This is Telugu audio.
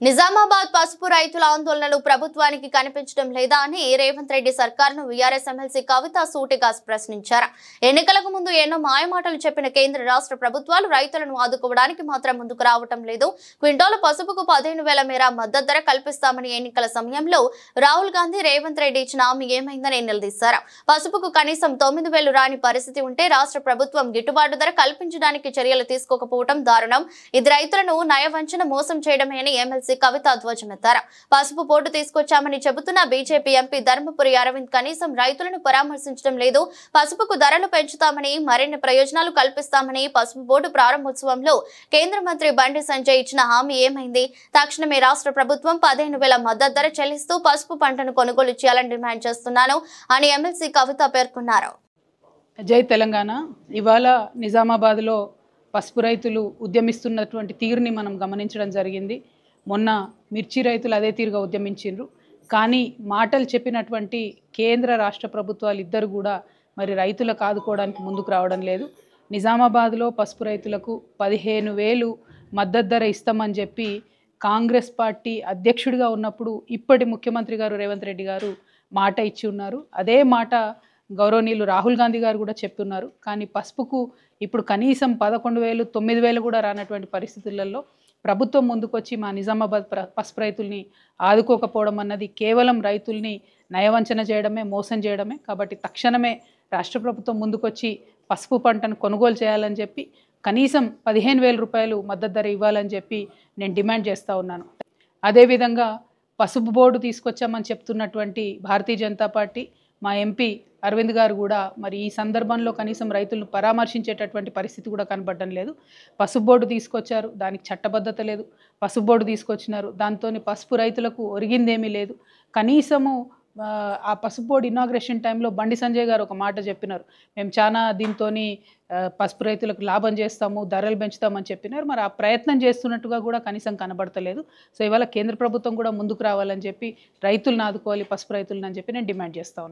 నిజామాబాద్ పసుపు రైతుల ఆందోళనలు ప్రభుత్వానికి కనిపించడం లేదా అని రేవంత్ రెడ్డి సర్కార్ను వీఆర్ఎస్ ఎమ్మెల్సీ కవిత సూటిగా ప్రశ్నించారు. ఎన్నికలకు ముందు ఎన్నో మాయమాటలు చెప్పిన కేంద్ర రాష్ట్ర ప్రభుత్వాలు రైతులను ఆదుకోవడానికి మాత్రం ముందుకు రావటం లేదు. క్వింటాలు పసుపుకు 15,000 మేర మద్దతు ధర కల్పిస్తామని ఎన్నికల సమయంలో రాహుల్ గాంధీ రేవంత్ రెడ్డి ఇచ్చిన హామీ ఏమైందని నిలదీశారు. పసుపుకు కనీసం 9,000 రాని పరిస్థితి ఉంటే రాష్ట్ర ప్రభుత్వం గిట్టుబాటు ధర కల్పించడానికి చర్యలు తీసుకోకపోవడం దారుణం. ఇది రైతులను నయవంచన మోసం చేయడమే అని ఎమ్మెల్సీ కవిత ధ్వజమెత్తారు. పసుపు పోటు తీసుకొచ్చామని చెబుతున్న బీజేపీ ఎంపీ ధర్మపురి అరవింద్ కనీసం రైతులను పరామర్శించడం లేదు. పసుపుకు ధరలు పెంచుతామని, మరిన్ని ప్రయోజనాలు కల్పిస్తామని పసుపు బోర్డు ప్రారంభోత్సవంలో కేంద్ర మంత్రి బండి సంజయ్ ఇచ్చిన హామీ ఏమైంది? తక్షణమే రాష్ట్ర ప్రభుత్వం 15,000 మద్దతు ధర చెల్లిస్తూ పసుపు పంటను కొనుగోలు చేయాలని డిమాండ్ చేస్తున్నాను అని ఎమ్మెల్సీ కవిత పేర్కొన్నారు. జై తెలంగాణ. ఇవాళ నిజామాబాద్లో పసుపు రైతులు ఉద్యమిస్తున్నటువంటి తీరుని మనం గమనించడం జరిగింది. మొన్న మిర్చి రైతులు అదే తీరుగా ఉద్యమించిండ్రు. కానీ మాటలు చెప్పినటువంటి కేంద్ర రాష్ట్ర ప్రభుత్వాలు ఇద్దరు కూడా మరి రైతులకు ఆదుకోవడానికి ముందుకు రావడం లేదు. నిజామాబాద్లో పసుపు రైతులకు 15,000 మద్దతు ధర ఇస్తామని చెప్పి కాంగ్రెస్ పార్టీ అధ్యక్షుడిగా ఉన్నప్పుడు ఇప్పటి ముఖ్యమంత్రి గారు రేవంత్ రెడ్డి గారు మాట ఇచ్చి ఉన్నారు. అదే మాట గౌరవనీయులు రాహుల్ గాంధీ గారు కూడా చెప్తున్నారు. కానీ పసుపుకు ఇప్పుడు కనీసం 11,000, 9,000 కూడా రానటువంటి పరిస్థితులలో ప్రభుత్వం ముందుకొచ్చి మా నిజామాబాద్ పసుపు రైతుల్ని ఆదుకోకపోవడం అన్నది కేవలం రైతుల్ని నయవంచన చేయడమే, మోసం చేయడమే. కాబట్టి తక్షణమే రాష్ట్ర ప్రభుత్వం ముందుకొచ్చి పసుపు పంటను కొనుగోలు చేయాలని చెప్పి కనీసం 15,000 రూపాయలు మద్దతు ధర ఇవ్వాలని చెప్పి నేను డిమాండ్ చేస్తూ ఉన్నాను. అదేవిధంగా పసుపు బోర్డు తీసుకొచ్చామని చెప్తున్నటువంటి భారతీయ జనతా పార్టీ మా ఎంపీ అరవింద్ గారు కూడా మరి ఈ సందర్భంలో కనీసం రైతులను పరామర్శించేటటువంటి పరిస్థితి కూడా కనబడడం లేదు. పసుపు బోర్డు తీసుకొచ్చారు, దానికి చట్టబద్ధత లేదు. పసుపు బోర్డు తీసుకొచ్చినారు, దాంతో పసుపు రైతులకు ఒరిగిందేమీ లేదు. కనీసము ఆ పసుపు బోర్డు ఇనాగ్రేషన్ టైంలో బండి సంజయ్ గారు ఒక మాట చెప్పినారు, మేము చాలా దీంతో పసుపు రైతులకు లాభం చేస్తాము, ధరలు పెంచుతామని చెప్పినారు. మరి ఆ ప్రయత్నం చేస్తున్నట్టుగా కూడా కనీసం కనబడతలేదు. సో ఇవాళ కేంద్ర ప్రభుత్వం కూడా ముందుకు రావాలని చెప్పి రైతులను ఆదుకోవాలి, పసుపు రైతులను అని చెప్పి నేను డిమాండ్ చేస్తా ఉన్నాను.